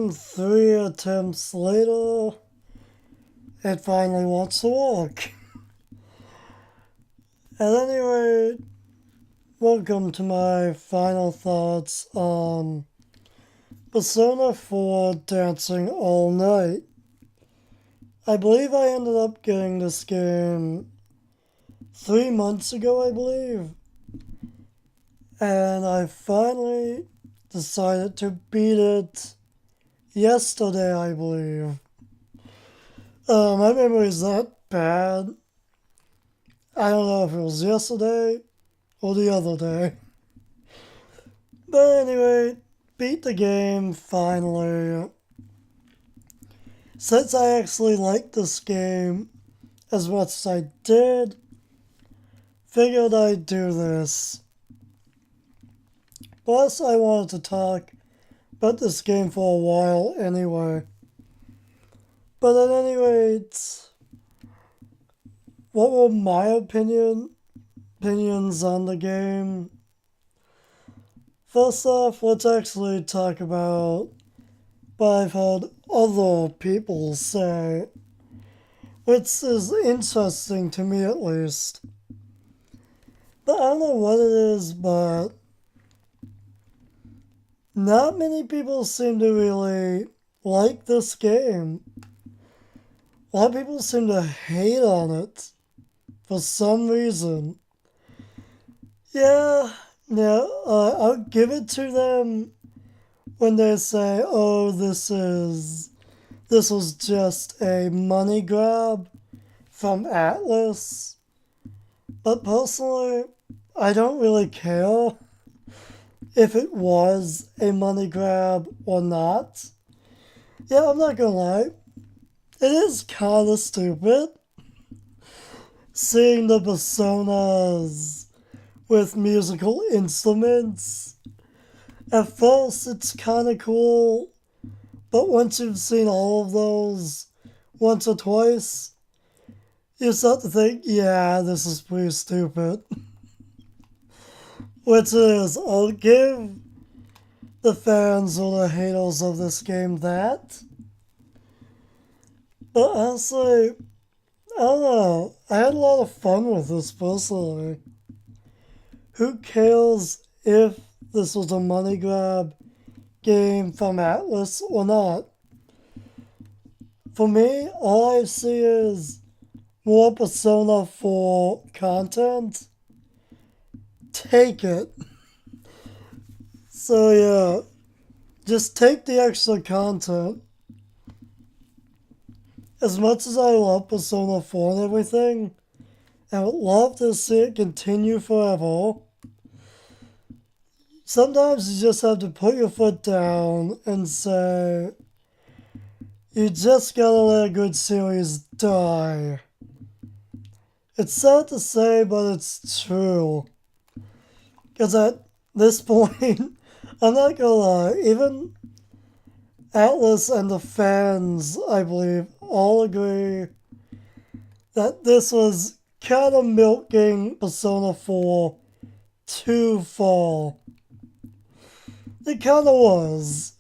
And 3 attempts later, it finally wants to work. At any rate, welcome to my final thoughts on Persona 4 Dancing All Night. I believe I ended up getting this game 3 months ago, I believe. And I finally decided to beat it yesterday, I believe. My memory is that bad. I don't know if it was yesterday or the other day. But anyway, beat the game finally. Since I actually liked this game as much as I did, figured I'd do this. Plus, I wanted to talk about this game for a while anyway. But at any rate, what were my opinions on the game? First off, let's actually talk about what I've heard other people say, which is interesting to me at least. But I don't know what it is, but not many people seem to really like this game. A lot of people seem to hate on it for some reason. Yeah, I'll give it to them when they say, oh, this was just a money grab from Atlas. But personally, I don't really care if it was a money grab or not. Yeah, I'm not gonna lie. It is kind of stupid seeing the personas with musical instruments. At first, it's kind of cool, but once you've seen all of those once or twice, you start to think, yeah, this is pretty stupid. Which is, I'll give the fans or the haters of this game that. But honestly, I don't know. I had a lot of fun with this personally. Who cares if this was a money grab game from Atlas or not? For me, all I see is more Persona 4 content. Take it. So yeah, just take the extra content. As much as I love Persona 4 and everything, I would love to see it continue forever. Sometimes you just have to put your foot down and say, you just gotta let a good series die. It's sad to say, but it's true. Because at this point, I'm not gonna lie, even Atlas and the fans, I believe, all agree that this was kind of milking Persona 4 too far. It kind of was.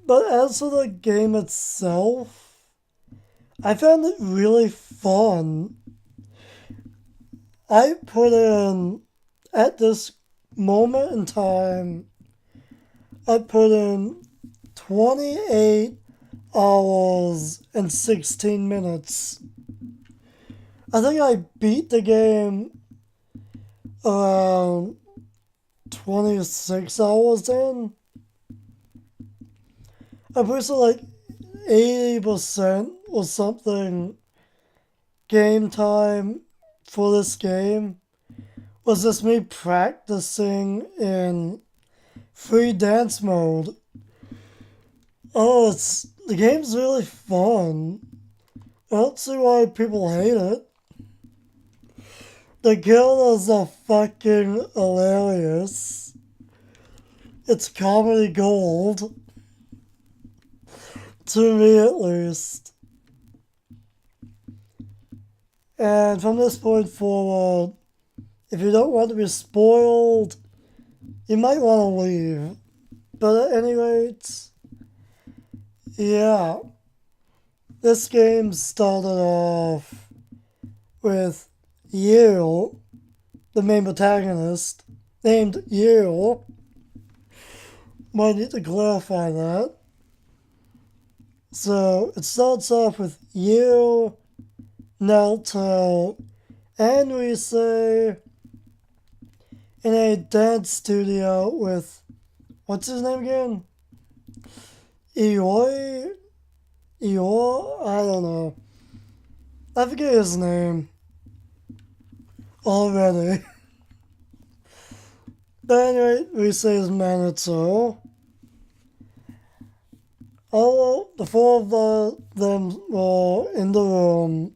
But as for the game itself, I found it really fun. I put in, at this moment in time, I put in 28 hours and 16 minutes. I think I beat the game around 26 hours in. I'm pretty sure like 80% or something game time for this game was just me practicing in free dance mode. Oh, the game's really fun. I don't see why people hate it. The killers are fucking hilarious. It's comedy gold. To me, at least. And from this point forward, if you don't want to be spoiled, you might want to leave. But at any rate, yeah, this game started off with you, the main protagonist, named you. Might need to clarify that. So it starts off with you, Naruto, and we say in a dance studio with, what's his name again? Ioi? Eeyore? I don't know. I forget his name already. But anyway, we say his Minato. All the four of them were in the room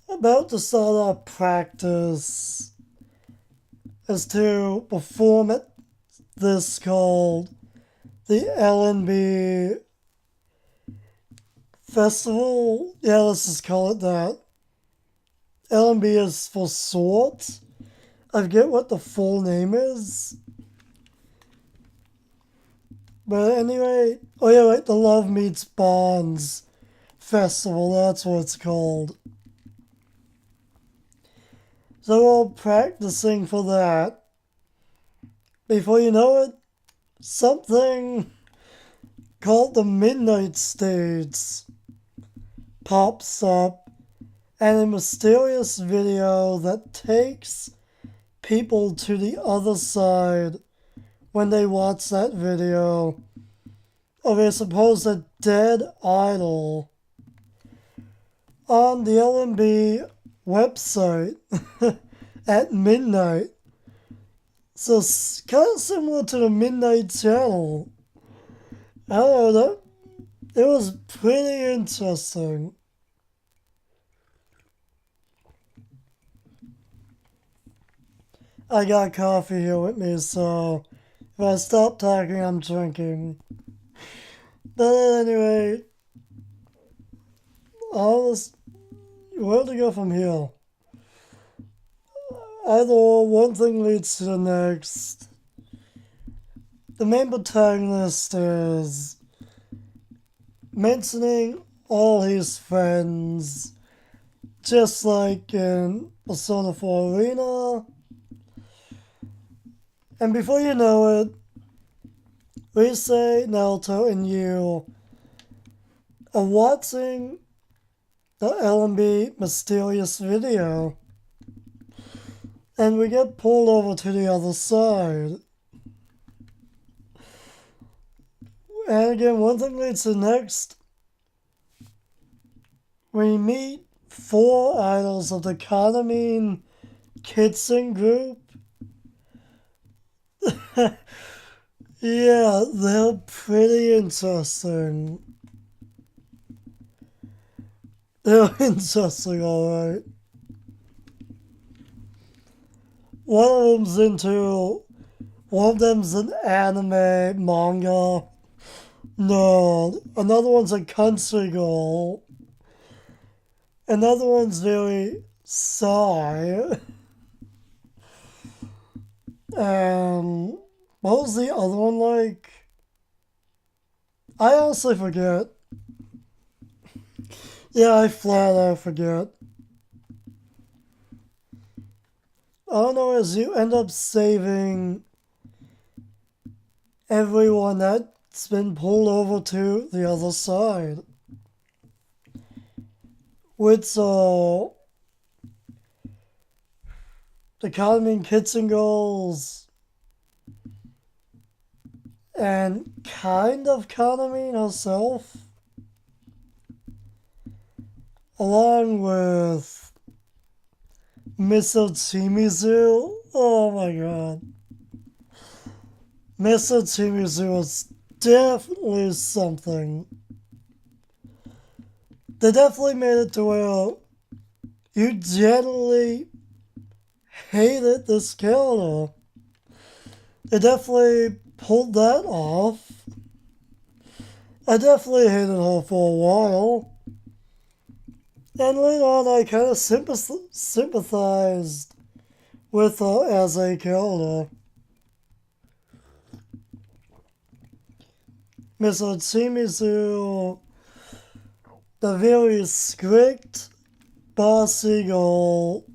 about to start our practice as to perform at this called the L&B Festival. Yeah, let's just call it that. L&B is for short. I forget what the full name is. But anyway, oh yeah, right, the Love Meets Bonds Festival, that's what it's called. So we're all practicing for that. Before you know it, something called the Midnight Stage pops up, and a mysterious video that takes people to the other side when they watch that video of a supposed dead idol on the L&B website at midnight. So it's kind of similar to the Midnight Channel. I don't know, it was pretty interesting. I got coffee here with me, so if I stop talking, I'm drinking. But anyway, where to go from here? Either one thing leads to the next. The main protagonist is mentioning all his friends, just like in Persona 4 Arena. And before you know it, we say Naruto and you are watching the L&B mysterious video. And we get pulled over to the other side. And again, one thing leads to the next. We meet 4 idols of the Kanamine Kitsen group. Yeah, they're pretty interesting. They're interesting, alright. One of them's an anime, manga nerd. Another one's a country girl. Another one's very shy. And what was the other one like? I honestly forget. Yeah, I flat out forget. I don't know, as you end up saving everyone that's been pulled over to the other side. With the Kanamine Kitsen girls and kind of Kanamine herself, along with Mr. Chimizu. Oh my god. Mr. Chimizu is definitely something. They definitely made it to where you generally hated this character. They definitely pulled that off. I definitely hated her for a while. And later on, I kind of sympathized with her as a character. Mr. Chimizu, the very strict boss eagle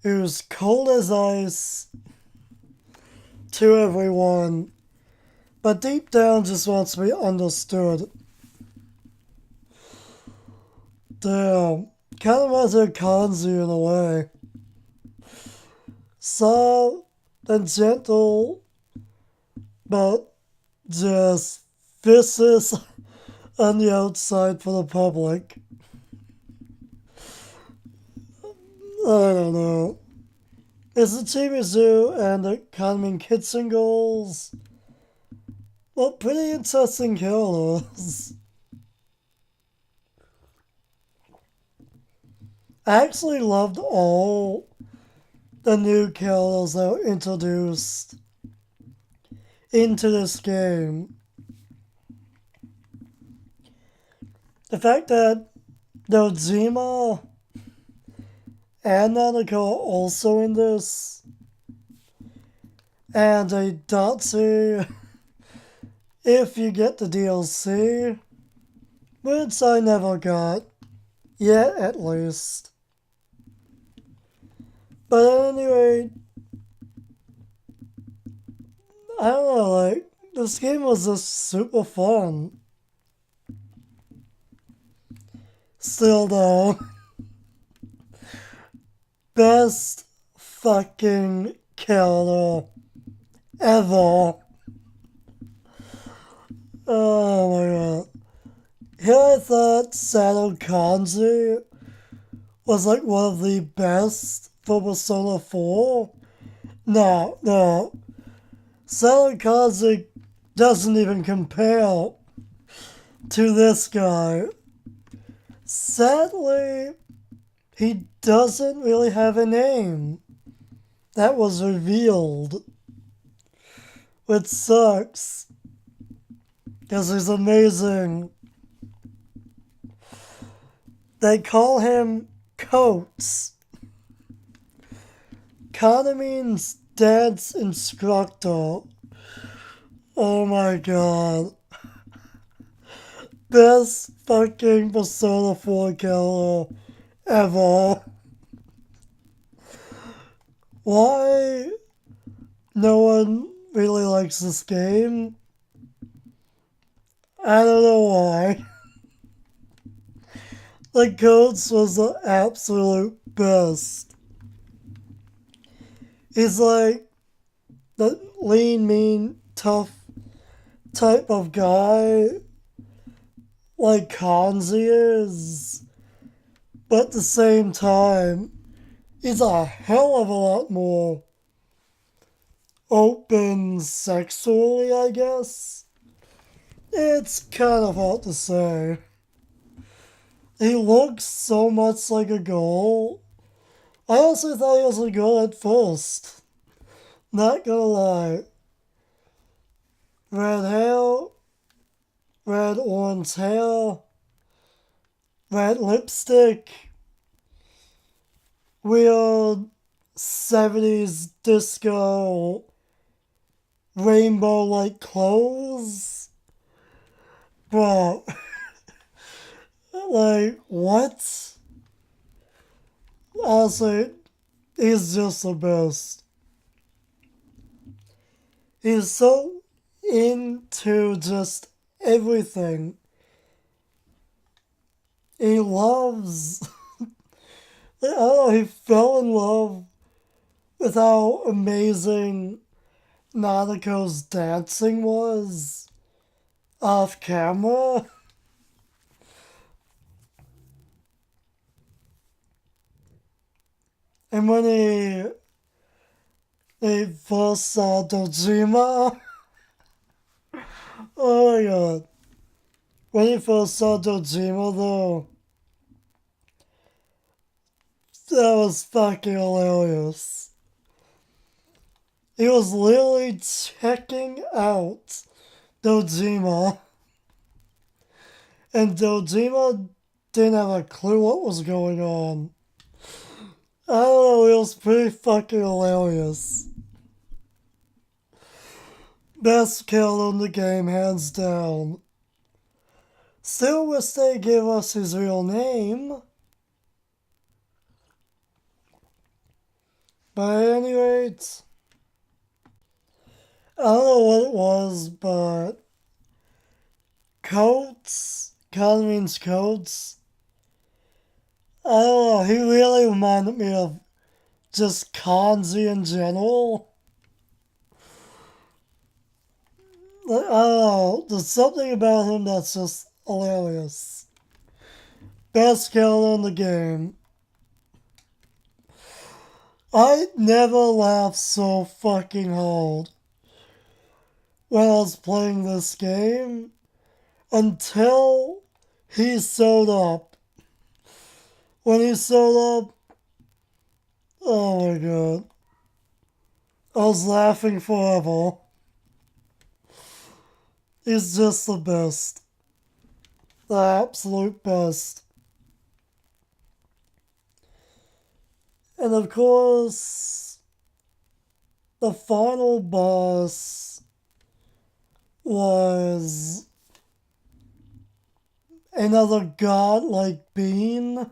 who's cold as ice to everyone, but deep down just wants to be understood. Damn, kind of reminds me of Kanzu in a way. Soft and gentle, but just vicious on the outside for the public. I don't know. It's the TV Zoo and the Conmin Kitchen goals. Well, pretty interesting characters. I actually loved all the new characters that were introduced into this game. The fact that Dojima and Nanako are also in this, and a Datsu if you get the DLC, which I never got, yet at least. But anyway, I don't know, like, this game was just super fun. Still though, best fucking character ever. Oh my god. Here I thought Sato Kanji was like one of the best for Persona 4. No. Sato Kanji doesn't even compare to this guy. Sadly, he doesn't really have a name. That was revealed. Which sucks. Because he's amazing. They call him Coates. Kana means dance instructor. Oh my god. Best fucking Persona 4 character ever. Why no one really likes this game? I don't know why. The Coates was the absolute best. He's like the lean, mean, tough type of guy, like Kanzi is. But at the same time, he's a hell of a lot more open sexually, I guess. It's kind of hard to say. He looks so much like a girl. I honestly thought he was a girl at first. Not gonna lie. Red hair, red orange hair, red lipstick, weird 70s disco rainbow-like clothes. Bro. Like, what? Honestly, he's just the best. He's so into just everything. He loves... I don't know, he fell in love with how amazing Nanako's dancing was off camera. And when he first saw Dojima, oh my god. When he first saw Dojima though, that was fucking hilarious. He was literally checking out Dojima. And Dojima didn't have a clue what was going on. I don't know, it was pretty fucking hilarious. Best kill in the game, hands down. Still wish they gave us his real name. But at any rate, I don't know what it was, but Coates, Conmin's Coates, I don't know, he really reminded me of just Kanzi in general. Like, I don't know, there's something about him that's just hilarious. Best killer in the game. I never laughed so fucking hard when I was playing this game until he showed up. When he showed up, oh my god. I was laughing forever. He's just the best. The absolute best. And of course, the final boss was another godlike being. I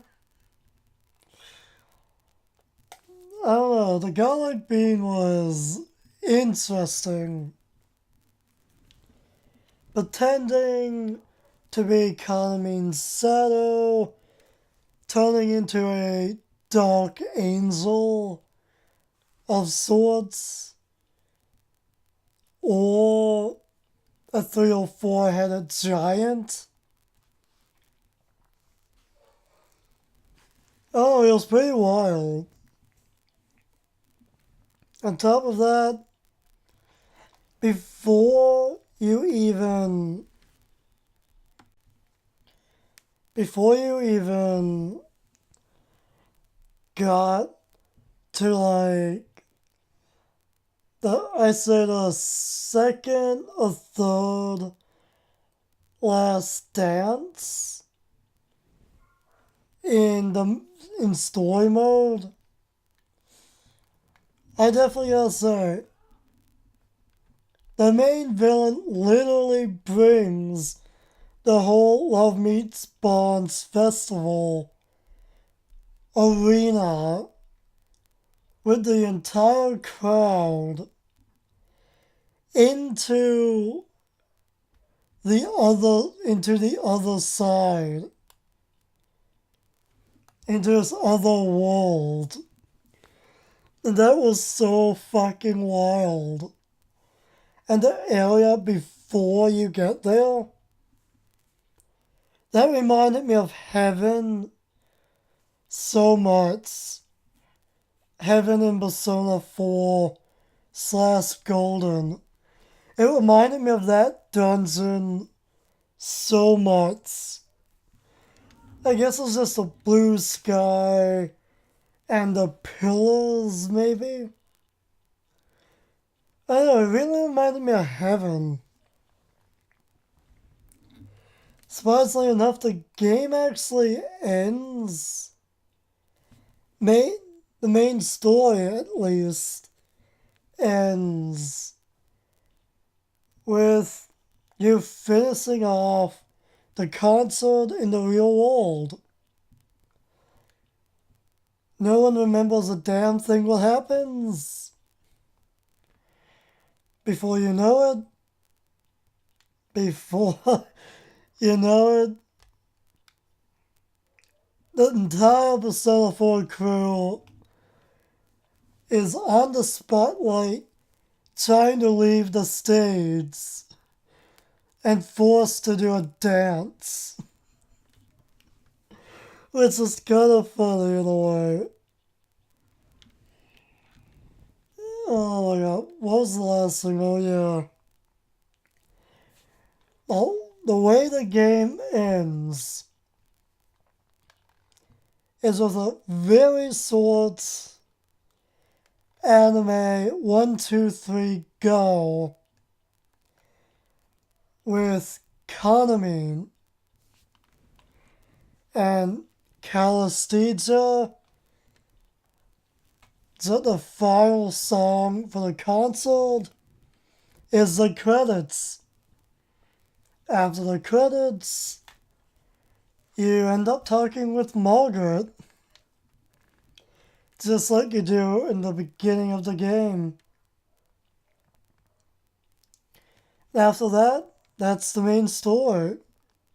don't know, the godlike being was interesting. Pretending to be Kanamin's shadow, turning into a dark angel of sorts, or a 3 or 4-headed giant. Oh, it was pretty wild. On top of that, before you even got to like the second or third last dance in story mode, I definitely gotta say, the main villain literally brings the whole Love Meets Bonds festival arena with the entire crowd into the other side, into this other world. And that was so fucking wild. And the area before you get there, that reminded me of Heaven so much. Heaven in Persona 4 / Golden. It reminded me of that dungeon so much. I guess it was just a blue sky and the pillars, maybe? I don't know, it really reminded me of Heaven. Surprisingly enough, the game actually ends. The main story, at least, ends with you finishing off the concert in the real world. No one remembers a damn thing what happens. Before you know it, the entire Persona 4 crew is on the spotlight trying to leave the stage and forced to do a dance. Which is kind of funny in a way. Oh my god, what was the last thing? Oh yeah. Oh, the way the game ends is with a very short anime 1, 2, 3, go with Konami and Calisthesia. Is that the final song for the console? is the credits. After the credits, you end up talking with Margaret, just like you do in the beginning of the game. After that, that's the main story.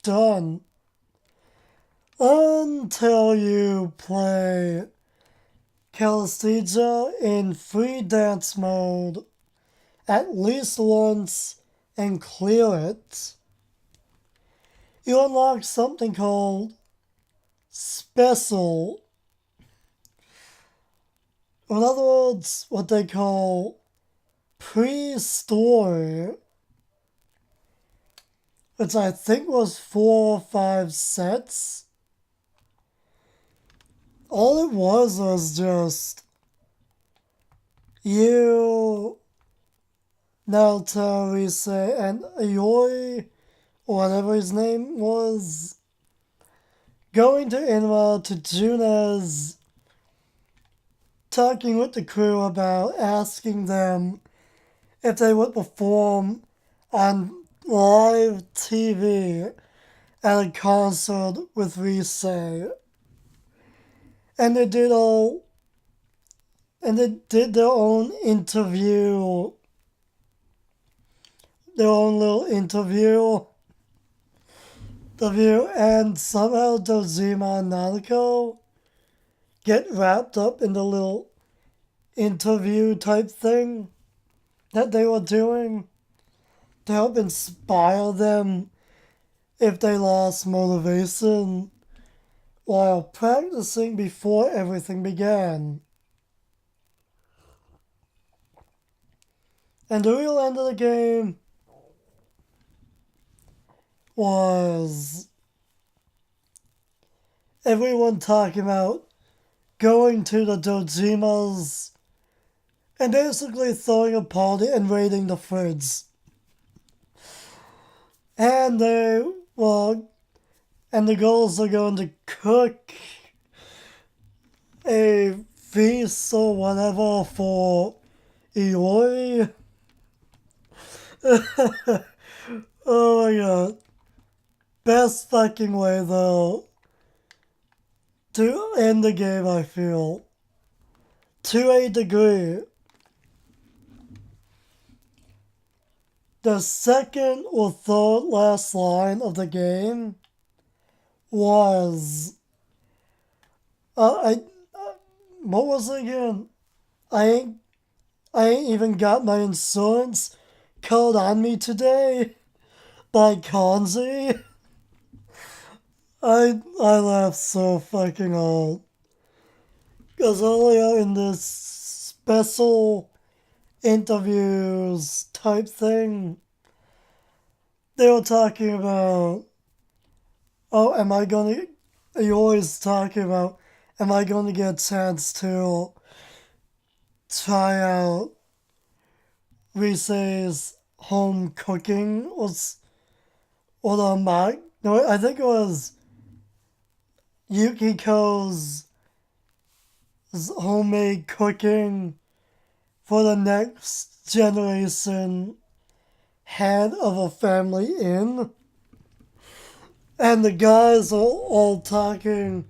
Done. Until you play Calisthesia in free dance mode at least once and clear it. You unlock something called Special. In other words, what they call pre-story, which I think was 4 or 5 sets. All it was just you, Naruto, Rise, and Aoi, or whatever his name was, going to Inma to Junes, talking with the crew about asking them if they would perform on live TV at a concert with Rise. And they did their own interview, their own little interview, and somehow Dojima and Nanako get wrapped up in the little interview type thing that they were doing to help inspire them if they lost motivation while practicing before everything began. And the real end of the game was everyone talking about going to the Dojimas and basically throwing a party and raiding the fridge. And the girls are going to cook a feast or whatever for Iori. Oh my god. Best fucking way though to end the game, I feel. To a degree. The second or third last line of the game was what was it again? I ain't even got my insurance called on me today by Kanzi. I laughed so fucking hard. Because earlier in this special interviews type thing, they were talking about, you're always talking about, am I going to get a chance to try out Rise's home cooking or I think it was Yukiko's homemade cooking for the next generation head of a family inn. And the guys are all talking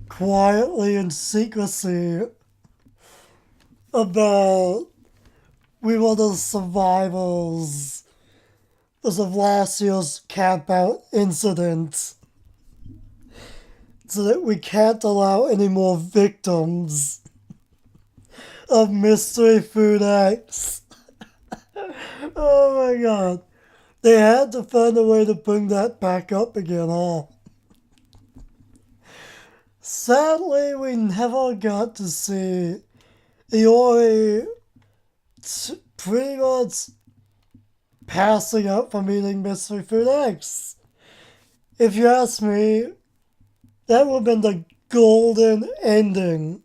quietly in secrecy about we were the survivors because of last year's camp out incident. So that we can't allow any more victims of Mystery Food X. Oh my god. They had to find a way to bring that back up again, huh? Sadly, we never got to see Iori pretty much passing out from eating Mystery Food X. If you ask me, that would have been the golden ending.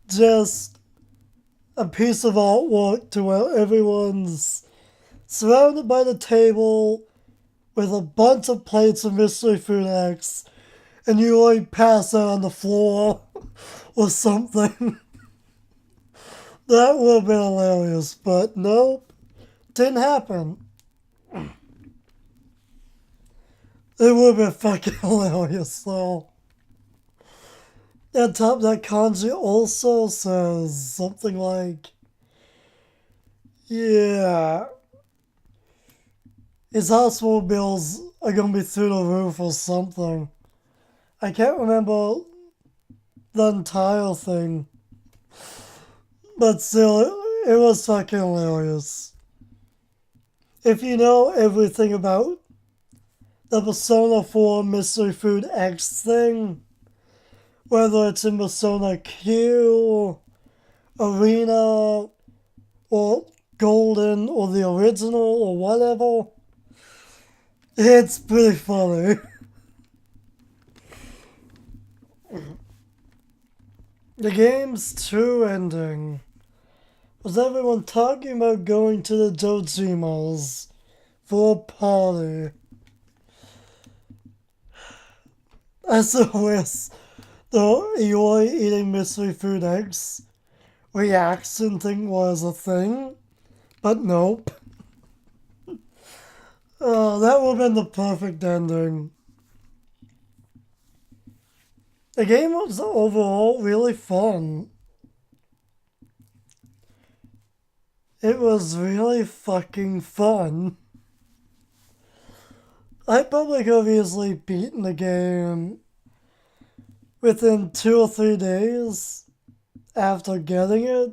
Just a piece of artwork to where everyone's surrounded by the table with a bunch of plates of Mystery Food X, and you only pass out on the floor or something. That would have been hilarious, but nope. Didn't happen. It would have been fucking hilarious though. On top of that, Kanji also says something like, yeah, his hospital bills are gonna be through the roof or something. I can't remember the entire thing. But still, it was fucking hilarious. If you know everything about the Persona 4 Mystery Food X thing, whether it's in Persona Q, Arena, or Golden, or the original, or whatever, it's pretty funny. The game's true ending was everyone talking about going to the Dojimas for a party. As always, the Ioi eating mystery food eggs reaction thing was a thing, but nope. That would have been the perfect ending. The game was overall really fun. It was really fucking fun. I probably could have easily beaten the game within 2 or 3 days after getting it,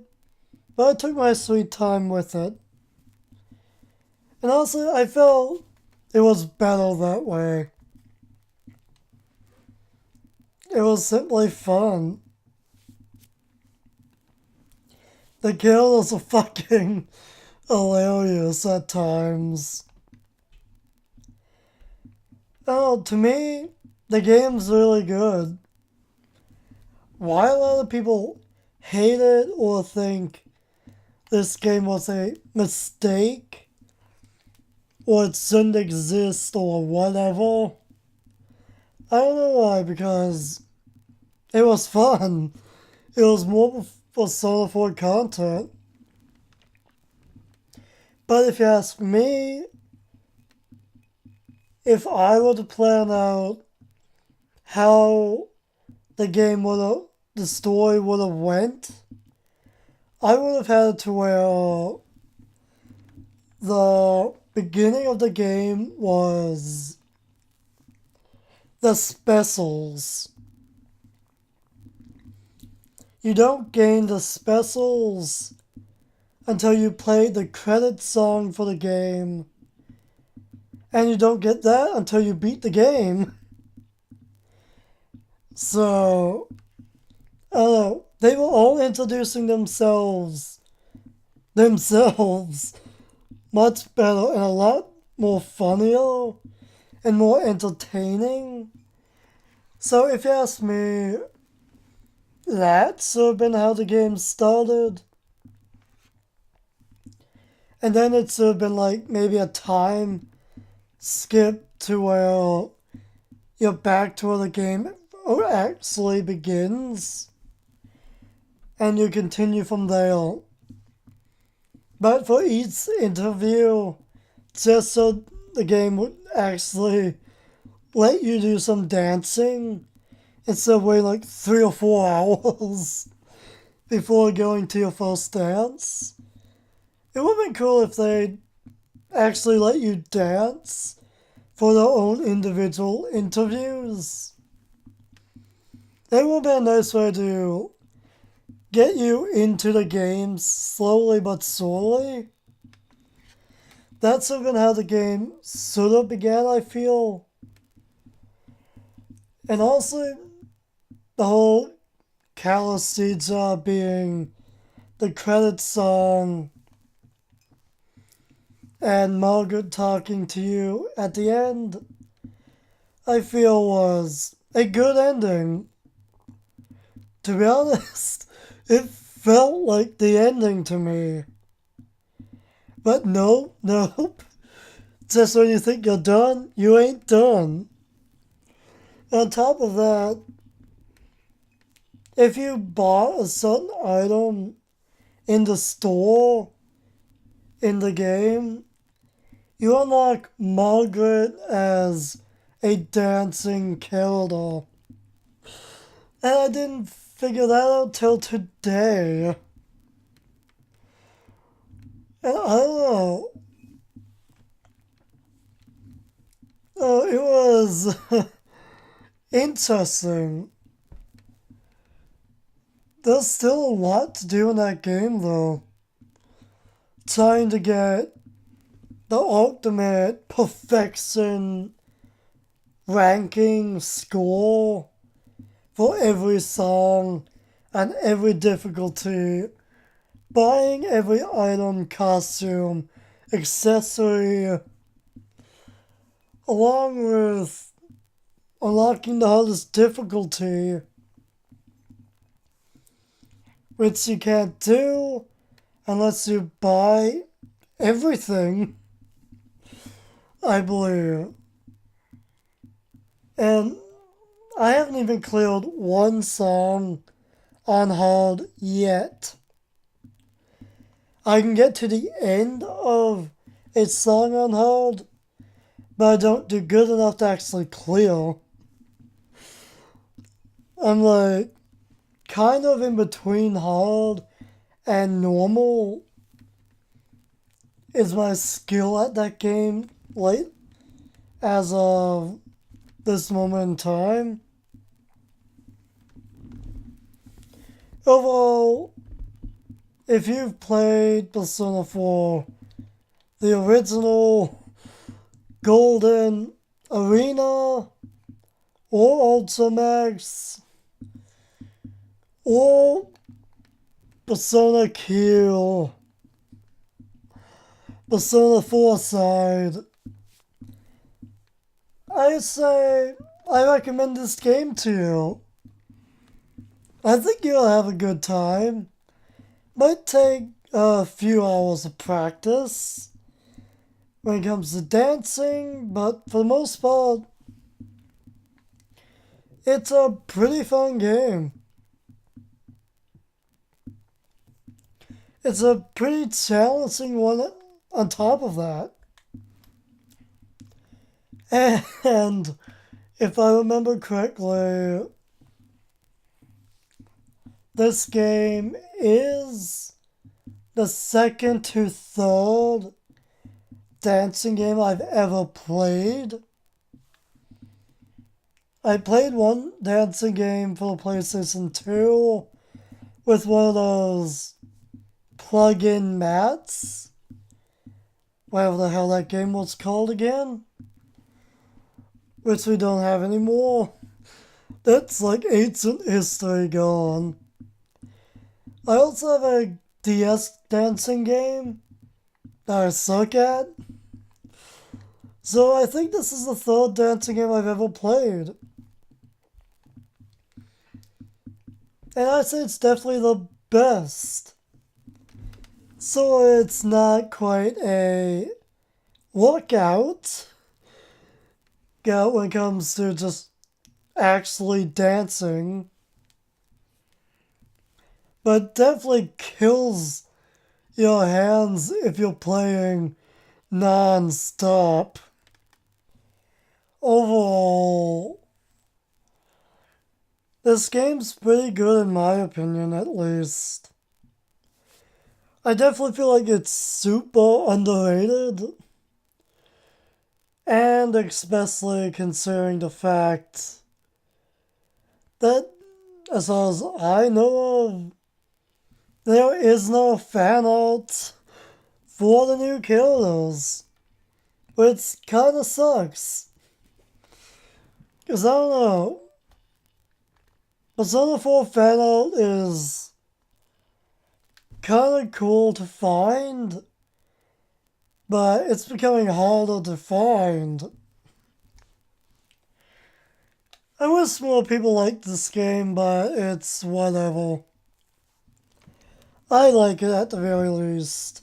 but I took my sweet time with it. And honestly, I felt it was better that way. It was simply fun. The kills are fucking hilarious at times. Oh, to me, the game's really good. Why a lot of people hate it or think this game was a mistake or it shouldn't exist or whatever, I don't know why, because it was fun. It was more Persona 4 content. But if you ask me, if I were to plan out how the story would have went, I would have had it to where the beginning of the game was the specials. You don't gain the specials until you play the credit song for the game. And you don't get that until you beat the game. So, I don't know. They were all introducing themselves much better and a lot more funnier and more entertaining. So if you ask me, that should have been how the game started. And then it should have been like maybe a time skip to where you're back to where the game actually begins. And you continue from there. But for each interview, just so the game would actually let you do some dancing instead of waiting like 3 or 4 hours before going to your first dance. It would have been cool if they actually let you dance for their own individual interviews. It would have been a nice way to get you into the game slowly but surely. That's even how the game sort of began, I feel. And also, the whole Calisija being the credit song and Margaret talking to you at the end, I feel was a good ending. To be honest, it felt like the ending to me. But nope. Just when you think you're done, you ain't done. On top of that, if you bought a certain item in the store, in the game, you unlock Margaret as a dancing character. And I didn't figure that out till today. And I don't know. It was interesting. There's still a lot to do in that game, though. Trying to get the ultimate perfection ranking score for every song and every difficulty. Buying every item, costume, accessory, along with unlocking the hardest difficulty, which you can't do unless you buy everything, I believe. And I haven't even cleared one song on hard yet. I can get to the end of a song on hard, but I don't do good enough to actually clear. I'm like kind of in between hard and normal is my skill at that game late as of this moment in time. Overall, if you've played Persona 4, the original Golden Arena or Ultramax or Persona Q, Persona 4 side, I say I recommend this game to you. I think you'll have a good time. Might take a few hours of practice when it comes to dancing, but for the most part, it's a pretty fun game. It's a pretty challenging one on top of that. And if I remember correctly, this game is the second to third dancing game I've ever played. I played one dancing game for the PlayStation 2 with one of those plug-in mats. Whatever the hell that game was called again. Which we don't have anymore. That's like ancient history gone. I also have a DS dancing game that I suck at. So I think this is the third dancing game I've ever played. And I say it's definitely the best. So it's not quite a workout when it comes to just actually dancing. But definitely kills your hands if you're playing non-stop. Overall, this game's pretty good in my opinion, at least. I definitely feel like it's super underrated. And especially considering the fact that, as far as I know of, there is no fan art for the new characters. Which kinda sucks. Because I don't know. Persona 4 fan art is kinda cool to find, but it's becoming harder to find. I wish more people liked this game, but it's whatever. I like it at the very least.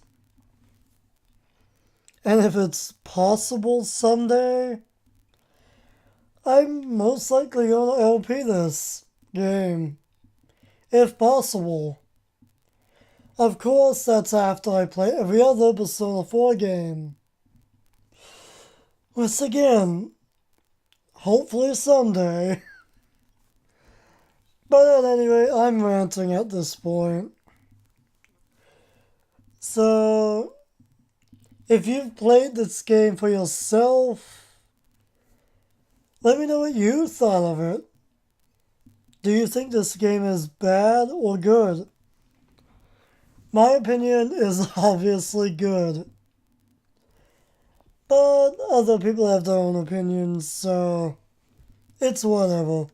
And if it's possible someday, I'm most likely gonna LP this game. If possible. Of course, that's after I play every other Persona 4 game. Which again, hopefully someday. But at any rate, I'm ranting at this point. So, if you've played this game for yourself, let me know what you thought of it. Do you think this game is bad or good? My opinion is obviously good. But other people have their own opinions, so it's whatever.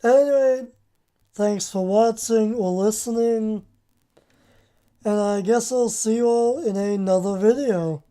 Anyway, thanks for watching or listening, and I guess I'll see you all in another video.